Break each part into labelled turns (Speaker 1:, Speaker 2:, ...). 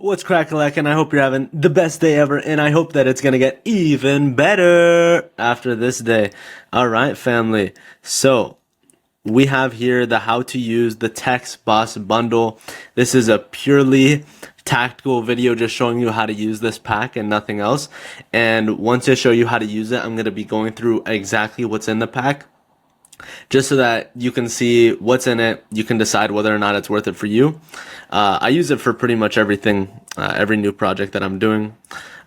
Speaker 1: What's crack-a-lackin'? I hope you're having the best day ever, and I hope that it's gonna get even better after this day. All right, family. So we have here the how to use the Text Boss bundle. This is a purely tactical video just showing you how to use this pack and nothing else. And once I show you how to use it, I'm gonna be going through exactly what's in the pack, just so that you can see what's in it. You can decide whether or not it's worth it for you. I use it for pretty much everything, every new project that I'm doing.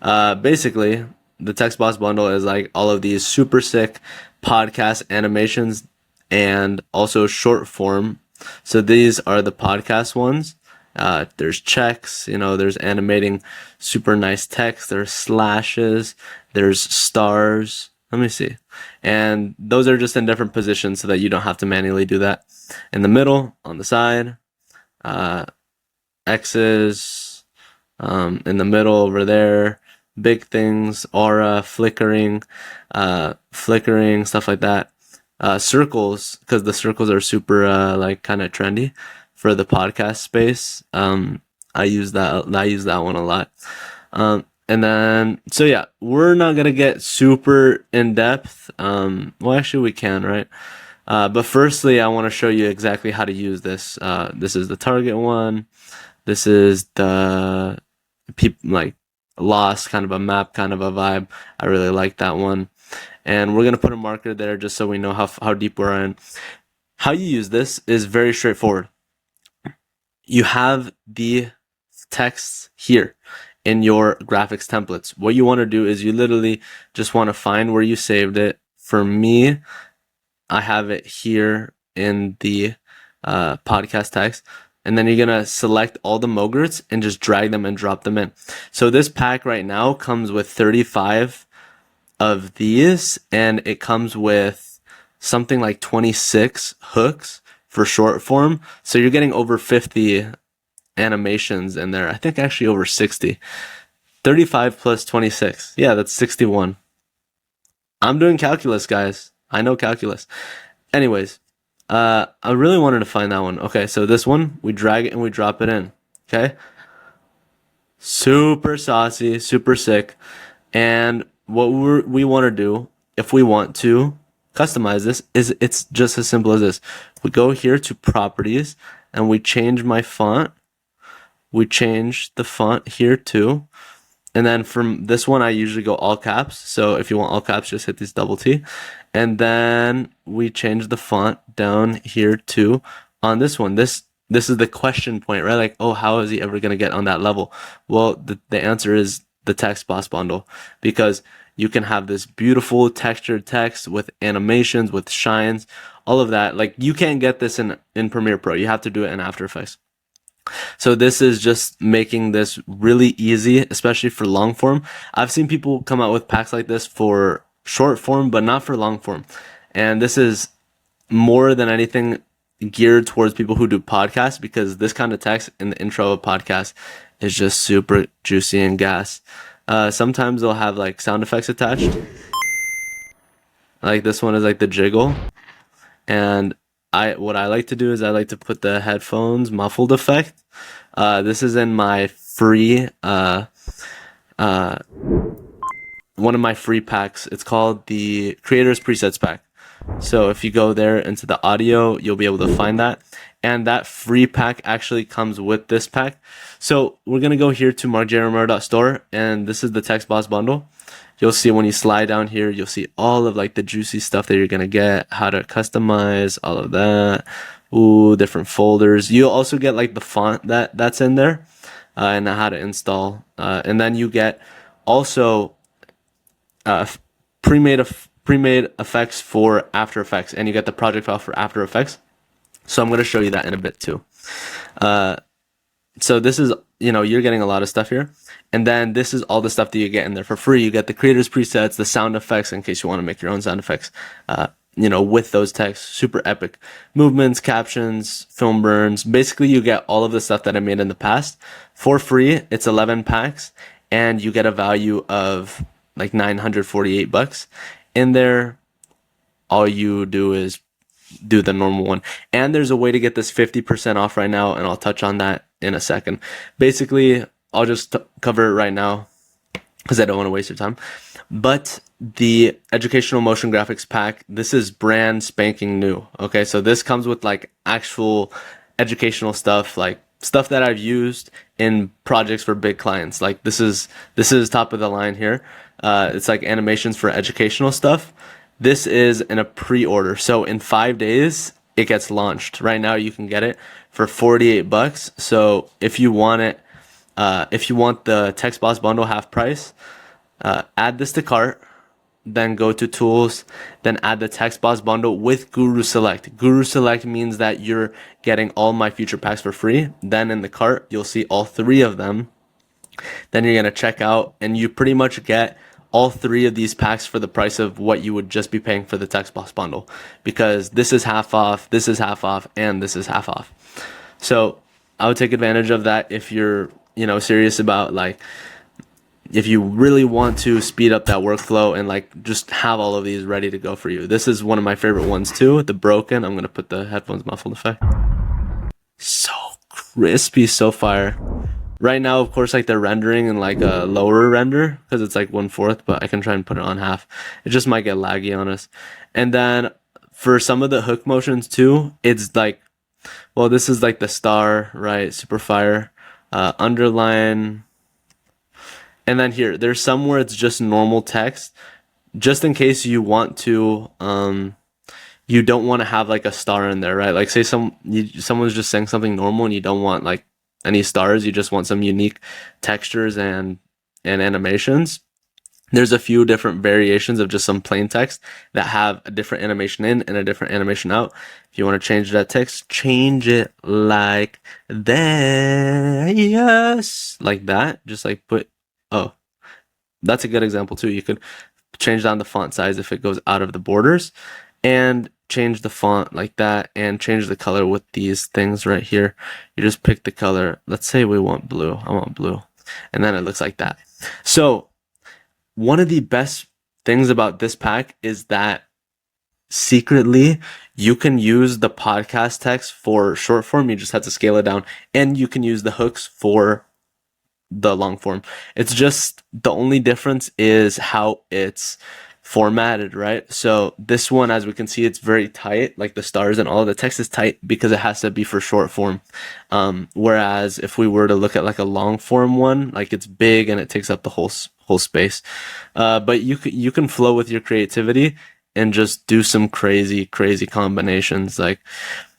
Speaker 1: Basically, the Text Boss bundle is like all of these super sick podcast animations and also short form. So these are the podcast ones. There's checks, there's animating super nice text, there's slashes, there's stars. Let me see. And those are just in different positions so that you don't have to manually do that. In the middle, on the side, X's, in the middle over there, big things, aura, flickering, stuff like that. Circles, because the circles are super, kind of trendy for the podcast space. I use that one a lot. And then, so yeah, we're not gonna get super in depth. Well, actually, we can, right? But firstly, I want to show you exactly how to use this. This is the target one. This is the lost, kind of a map, kind of a vibe. I really like that one. And we're gonna put a marker there just so we know how deep we're in. How you use this is very straightforward. You have the text here in your graphics templates. What you want to do is you literally just want to find where you saved it. For me, I have it here in the podcast text. And then you're going to select all the Mogurts and just drag them and drop them in. So this pack right now comes with 35 of these, and it comes with something like 26 hooks for short form. So you're getting over 50 animations in there. I think actually over 60. 35 plus 26. Yeah, that's 61. I'm doing calculus, guys. I know calculus. Anyways, I really wanted to find that one. Okay, so this one, we drag it and we drop it in. Okay? Super saucy, super sick. And what we want to do, if we want to customize this, is it's just as simple as this. We go here to properties and we change my font. We change the font here too. And then from this one, I usually go all caps. So if you want all caps, just hit this double T. And then we change the font down here too on this one. This is the question point, right? Like, oh, how is he ever going to get on that level? Well, the answer is the Text Boss bundle, because you can have this beautiful textured text with animations, with shines, all of that. Like, you can't get this in Premiere Pro. You have to do it in After Effects. So this is just making this really easy, especially for long form. I've seen people come out with packs like this for short form, but not for long form. And this is more than anything geared towards people who do podcasts, because this kind of text in the intro of a podcast is just super juicy and gas. Sometimes they'll have like sound effects attached. Like this one is like the jiggle. And what I like to do is I like to put the headphones muffled effect. This is in my free one of my free packs. It's called the Creators Presets Pack. So if you go there into the audio, you'll be able to find that. And that free pack actually comes with this pack. So we're gonna go here to markjeromero.store, and this is the Text Boss bundle. You'll see when you slide down here, you'll see all of like the juicy stuff that you're gonna get, how to customize, all of that. Ooh, different folders. You'll also get like the font that's in there, and how to install. And then you get also pre-made effects for After Effects, and you get the project file for After Effects. So I'm gonna show you that in a bit too. So this is, you're getting a lot of stuff here. And then this is all the stuff that you get in there for free. You get the creators presets, the sound effects in case you want to make your own sound effects, with those texts, super epic movements, captions, film burns. Basically, you get all of the stuff that I made in the past for free. It's 11 packs, and you get a value of like 948 bucks. In there, all you do is do the normal one. And there's a way to get this 50% off right now, and I'll touch on that in a second. Basically, I'll just cover it right now because I don't want to waste your time. But the educational motion graphics pack, this is brand spanking new. Okay, so this comes with like actual educational stuff, like stuff that I've used in projects for big clients. Like this is top of the line here. It's like animations for educational stuff. This is in a pre-order, so in 5 days it gets launched. Right now you can get it for $48. So if you want it, if you want the Text Boss bundle half price, add this to cart, then go to tools, then add the Text Boss bundle with Guru Select. Guru Select means that you're getting all my future packs for free. Then in the cart, you'll see all 3 of them. Then you're going to check out, and you pretty much get all 3 of these packs for the price of what you would just be paying for the Text Boss bundle, because this is half off, this is half off, and this is half off. So I would take advantage of that if you're, serious about like, if you really want to speed up that workflow and like just have all of these ready to go for you. This is one of my favorite ones too, the broken. I'm going to put the headphones muffled effect. So crispy, so fire. Right now, of course, like they're rendering in like a lower render because it's like 1/4, but I can try and put it on half. It just might get laggy on us. And then for some of the hook motions too, it's like, well, this is like the star, right? Super fire, underline. And then here, there's some where it's just normal text, just in case you want to, you don't want to have like a star in there, right? Like say someone's just saying something normal and you don't want like any stars, you just want some unique textures and animations. There's a few different variations of just some plain text that have a different animation in and a different animation out. If you want to change that text, change it like that. Yes. Like that. Just like put, oh, that's a good example too. You could change down the font size if it goes out of the borders, and change the font like that, and change the color with these things right here. You just pick the color. Let's say we want blue. I want blue. And then it looks like that. So one of the best things about this pack is that secretly you can use the podcast text for short form. You just have to scale it down, and you can use the hooks for the long form. It's just the only difference is how it's formatted, right? So this one, as we can see, it's very tight, like the stars and all of the text is tight because it has to be for short form. Whereas if we were to look at like a long form one, like it's big and it takes up the whole space. But you can flow with your creativity and just do some crazy combinations. Like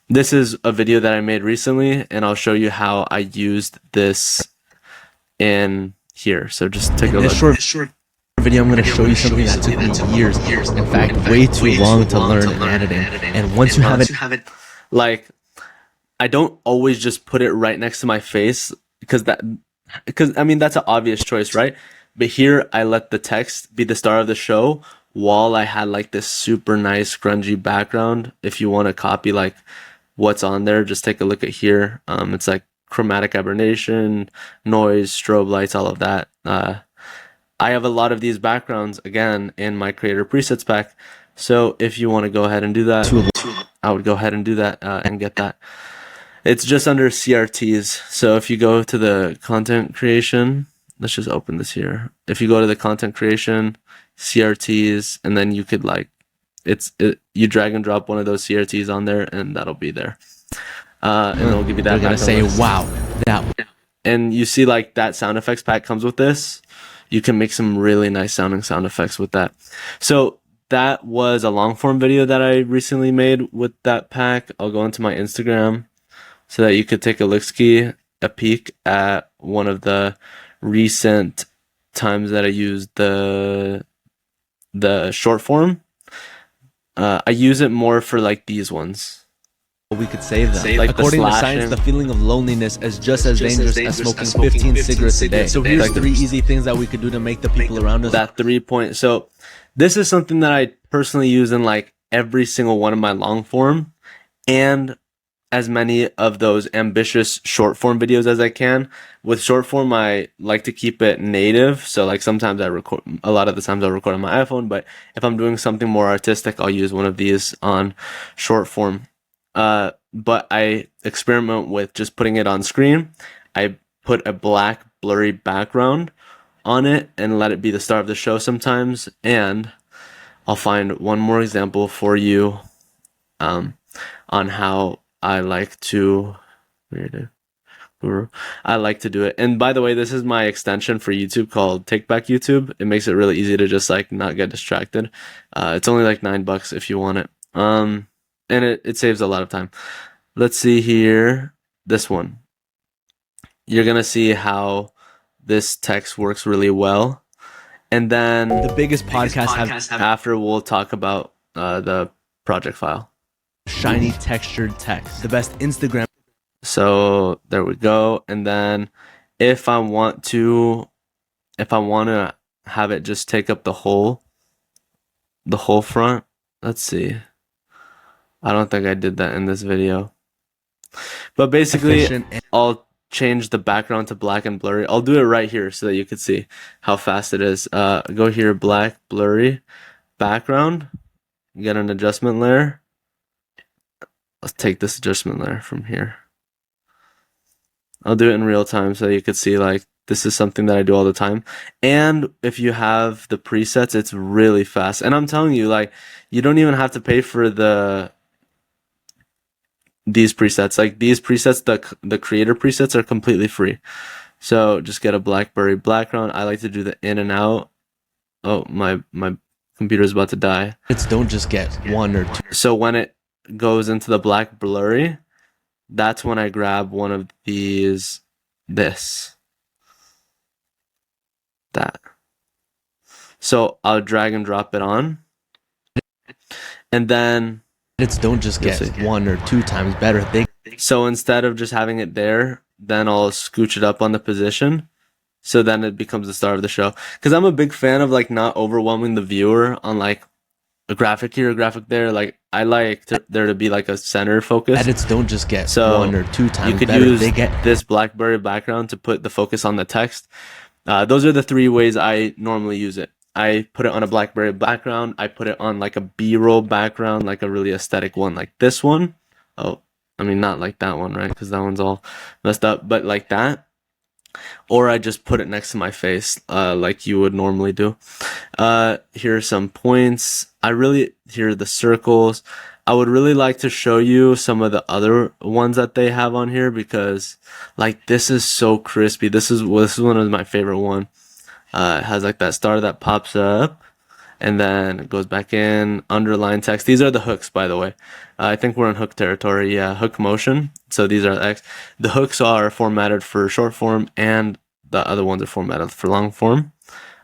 Speaker 1: this is a video that I made recently, and I'll show you how I used this in here. So just take a look. Short video, I'm going to show you something that took me years, in fact, way too long to learn in editing. And once you have it, like, I don't always just put it right next to my face because I mean, that's an obvious choice, right? But here I let the text be the star of the show while I had like this super nice grungy background. If you want to copy like what's on there, just take a look at here. It's like chromatic aberration, noise, strobe lights, all of that. I have a lot of these backgrounds again in my creator presets pack. So if you want to go ahead and do that, I would go ahead and do that and get that. It's just under CRTs. So if you go to the content creation, let's just open this here. If you go to the content creation, CRTs, and then you could like, you drag and drop one of those CRTs on there, and that'll be there. And it'll give you that.
Speaker 2: You're gonna say, wow, that.
Speaker 1: And you see like that sound effects pack comes with this. You can make some really nice sounding sound effects with that. So that was a long form video that I recently made with that pack. I'll go into my Instagram so that you could take a peek at one of the recent times that I used the short form. I use it more for like these ones.
Speaker 2: We could save them. Like according to science, the feeling of loneliness is just as dangerous as smoking 15 cigarettes a day. So here's like 3 easy things that we could do to make the people around us.
Speaker 1: That 3 point. So this is something that I personally use in like every single one of my long form and as many of those ambitious short form videos as I can. With short form, I like to keep it native. So like sometimes I record, a lot of the times I'll record on my iPhone, but if I'm doing something more artistic, I'll use one of these on short form. But I experiment with just putting it on screen. I put a black blurry background on it and let it be the star of the show sometimes. And I'll find one more example for you on how I like to do it. And by the way, this is my extension for YouTube called Take Back YouTube. It makes it really easy to just like not get distracted. It's only like $9 if you want it. And it saves a lot of time. Let's see here. This one. You're gonna see how this text works really well. And then
Speaker 2: the biggest podcast
Speaker 1: after we'll talk about the project file.
Speaker 2: Shiny textured text. The best Instagram.
Speaker 1: So there we go. And then if I want to have it just take up the whole front, let's see. I don't think I did that in this video. But basically, I'll change the background to black and blurry. I'll do it right here so that you can see how fast it is. Go here, black, blurry, background. Get an adjustment layer. Let's take this adjustment layer from here. I'll do it in real time so you could see like this is something that I do all the time. And if you have the presets, it's really fast. And I'm telling you, like, you don't even have to pay for these presets. Like these presets, the creator presets are completely free. So just get a BlackBerry background. I like to do the in and out. Oh, my computer's about to die.
Speaker 2: It's don't just get one or two.
Speaker 1: So when it goes into the black blurry, that's when I grab one of these, that. So I'll drag and drop it on. And then
Speaker 2: it's don't just get one or two times better.
Speaker 1: So instead of just having it there, then I'll scooch it up on the position. So then it becomes the star of the show. Because I'm a big fan of like not overwhelming the viewer on like a graphic here, a graphic there. Like I like there to be like a center focus.
Speaker 2: Edits don't just get one or two times
Speaker 1: you could
Speaker 2: better.
Speaker 1: Use this BlackBerry background to put the focus on the text. Those are the three ways I normally use it. I put it on a BlackBerry background. I put it on like a B-roll background, like a really aesthetic one like this one. Oh, I mean, not like that one, right? Because that one's all messed up, but like that. Or I just put it next to my face, like you would normally do. Here are some points. Here are the circles. I would really like to show you some of the other ones that they have on here because like this is so crispy. This is one of my favorite one. It has like that star that pops up and then it goes back in, underline text. These are the hooks, by the way. I think we're in hook territory. Yeah, hook motion. So these are the hooks are formatted for short form and the other ones are formatted for long form.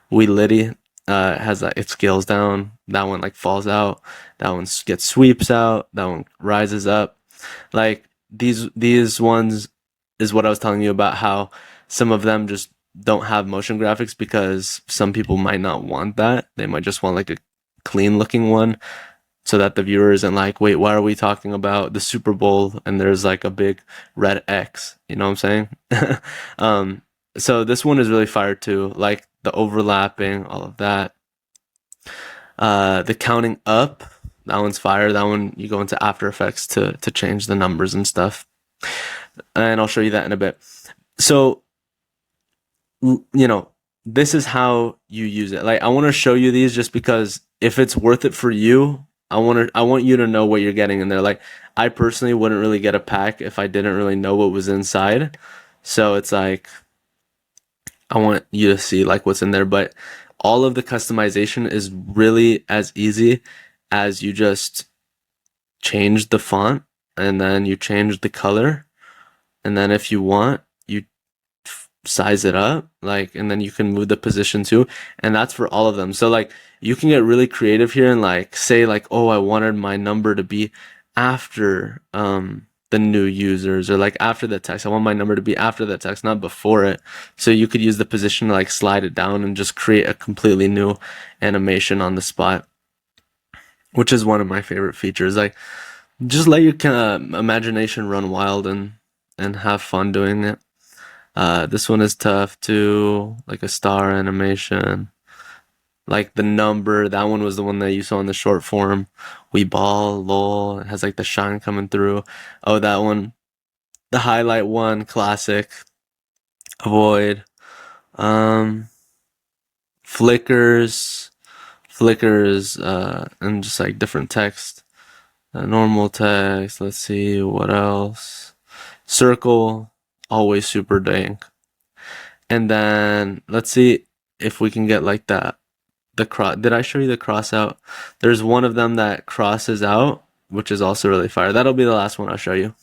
Speaker 1: We Liddy has that, it scales down. That one like falls out. That one gets sweeps out. That one rises up. Like these ones is what I was telling you about, how some of them just don't have motion graphics because some people might not want that. They might just want like a clean looking one so that the viewer isn't like, wait, why are we talking about the Super Bowl and there's like a big red X? You know what I'm saying? So this one is really fire too, like the overlapping, all of that. The counting up, that one's fire. That one you go into After Effects to change the numbers and stuff. And I'll show you that in a bit. So, you know, this is how you use it. Like I want to show you these just because if it's worth it for you, I want you to know what you're getting in there. Like I personally wouldn't really get a pack if I didn't really know what was inside. So it's like I want you to see like what's in there, but all of the customization is really as easy as you just change the font and then you change the color. And then if you want, you size it up, like, and then you can move the position too. And that's for all of them. So like you can get really creative here and like say like, oh, I wanted my number to be after the new users, or like after the text. I want my number to be after the text, not before it. So you could use the position to like slide it down and just create a completely new animation on the spot, which is one of my favorite features. Like just let your imagination run wild and have fun doing it. This one is tough too, like a star animation. Like the number, that one was the one that you saw in the short form. We ball, lol, it has like the shine coming through. Oh, that one, the highlight one, classic. Avoid. Um, flickers, and just like different text. Normal text. Let's see what else. Circle, always super dank. And then let's see if we can get like that. The cross. Did I show you the cross out? There's one of them that crosses out, which is also really fire. That'll be the last one I'll show you.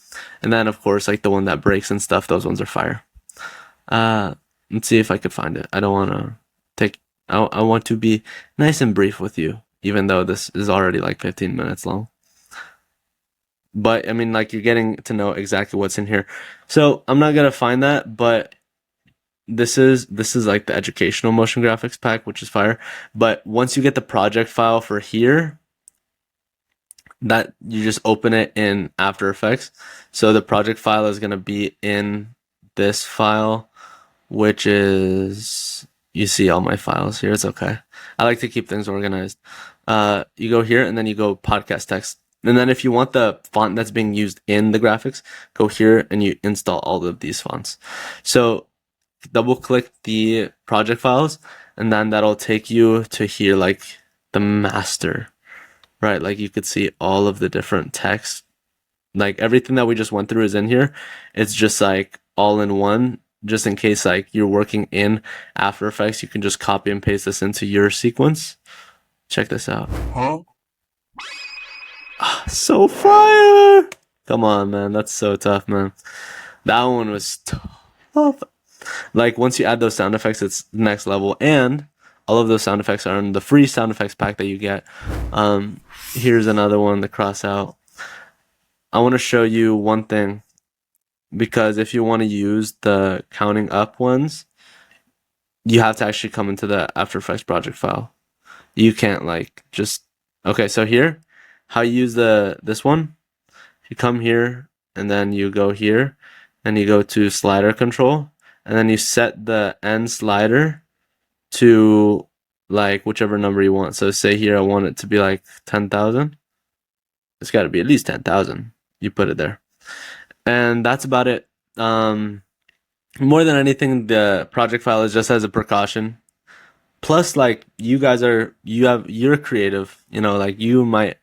Speaker 1: And then of course like the one that breaks and stuff. Those ones are fire. Let's see if I could find it. I don't want to take. I want to be nice and brief with you, even though this is already like 15 minutes long. But I mean, like, you're getting to know exactly what's in here. So I'm not gonna find that, but this is like the educational motion graphics pack, which is fire. But once you get the project file for here, that you just open it in After Effects. So the project file is gonna be in this file, which is, you see all my files here. It's okay. I like to keep things organized. You go here and then you go podcast text. And then if you want the font that's being used in the graphics, go here and you install all of these fonts. So double click the project files and then that'll take you to here, like the master, right? Like you could see all of the different text, like everything that we just went through is in here. It's just like all in one, just in case like you're working in After Effects, you can just copy and paste this into your sequence. Check this out. Huh? So fire! Come on, man. That's so tough, man. That one was tough. Like, once you add those sound effects, it's next level. And all of those sound effects are in the free sound effects pack that you get. Here's another one, the cross out. I want to show you one thing, because if you want to use the counting up ones, you have to actually come into the After Effects project file. You can't like just, okay, so here, how you use this one, you come here and then you go here and you go to slider control and then you set the end slider to like whichever number you want. So say here I want it to be like 10,000. It's got to be at least 10,000. You put it there. And that's about it. More than anything, the project file is just as a precaution. Plus, like, you're creative, you know, like you might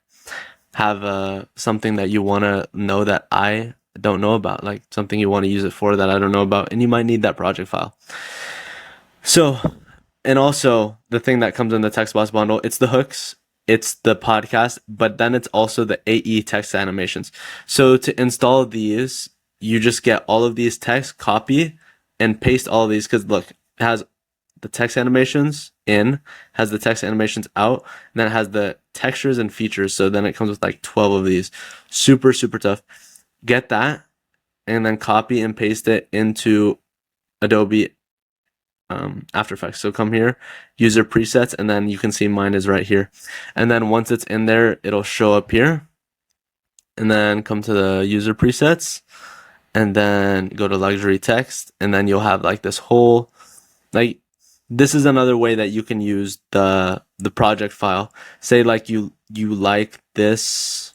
Speaker 1: have something that you want to know that I don't know about, like something you want to use it for that I don't know about, and you might need that project file. So, and also the thing that comes in the text box bundle, it's the hooks, it's the podcast, but then it's also the AE text animations. So to install these, you just get all of these text, copy and paste all of these, because look, it has the text animations in, has the text animations out, and then it has the textures and features. So then it comes with like 12 of these. Super, super tough. Get that and then copy and paste it into Adobe After Effects. So come here, user presets, and then you can see mine is right here. And then once it's in there, it'll show up here. And then come to the user presets and then go to luxury text, and then you'll have like this whole, like, this is another way that you can use the project file. Say like you like this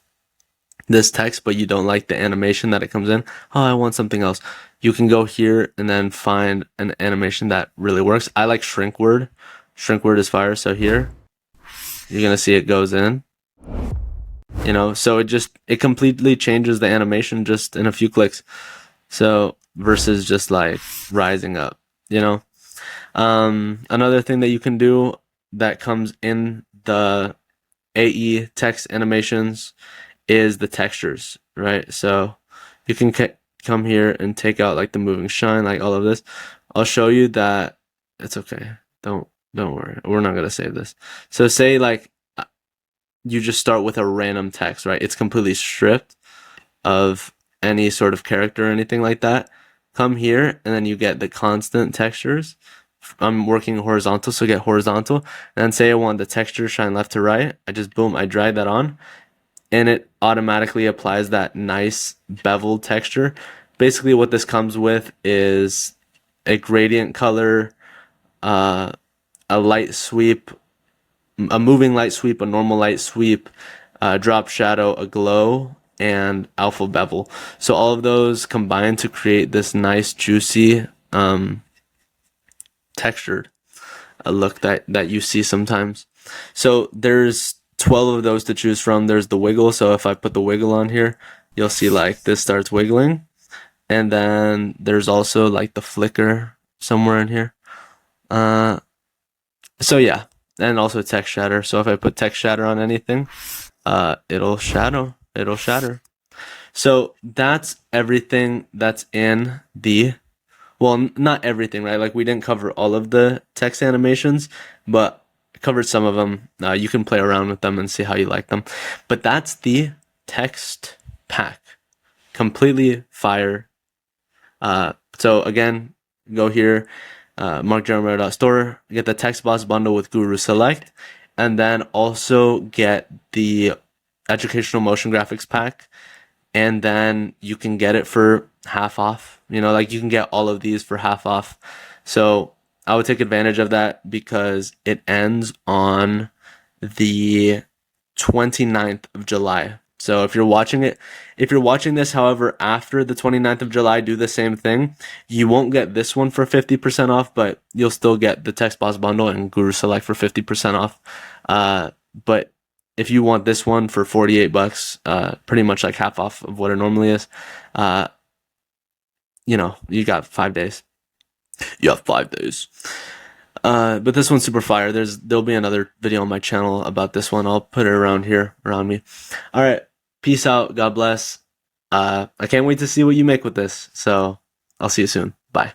Speaker 1: text, but you don't like the animation that it comes in. Oh, I want something else. You can go here and then find an animation that really works. I like shrink word. Shrink word is fire. So here, you're gonna see it goes in. You know, so it completely changes the animation just in a few clicks. So versus just like rising up, you know. Another thing that you can do that comes in the AE text animations is the textures, right? So you can come here and take out like the moving shine, like all of this. I'll show you that it's okay. Don't worry. We're not gonna save this. So say like you just start with a random text, right? It's completely stripped of any sort of character or anything like that. Come here and then you get the constant textures. I'm working horizontal, so get horizontal. And then say I want the texture shine left to right. I just, boom, I drag that on. And it automatically applies that nice beveled texture. Basically what this comes with is a gradient color, a light sweep, a moving light sweep, a normal light sweep, drop shadow, a glow, and alpha bevel. So all of those combine to create this nice juicy textured look that you see sometimes. So there's 12 of those to choose from. There's the wiggle. So if I put the wiggle on here, you'll see like this starts wiggling. And then there's also like the flicker somewhere in here. So yeah, and also text shatter. So if I put text shatter on anything, it'll shatter. So that's everything that's in the, well, not everything, right? Like we didn't cover all of the text animations, but I covered some of them. You can play around with them and see how you like them. But that's the text pack. Completely fire. So again, go here, markjeremiah.store, get the text box bundle with Guru Select, and then also get the educational motion graphics pack. And then you can get it for half off. You know, like you can get all of these for half off. So I would take advantage of that because it ends on the 29th of July. So if you're watching this, however, after the 29th of July, do the same thing. You won't get this one for 50% off, but you'll still get the text box bundle and Guru Select for 50% off. But if you want this one for $48, pretty much like half off of what it normally is, you know, you got 5 days. You have 5 days. But this one's super fire. There'll be another video on my channel about this one. I'll put it around here, around me. All right. Peace out. God bless. I can't wait to see what you make with this. So I'll see you soon. Bye.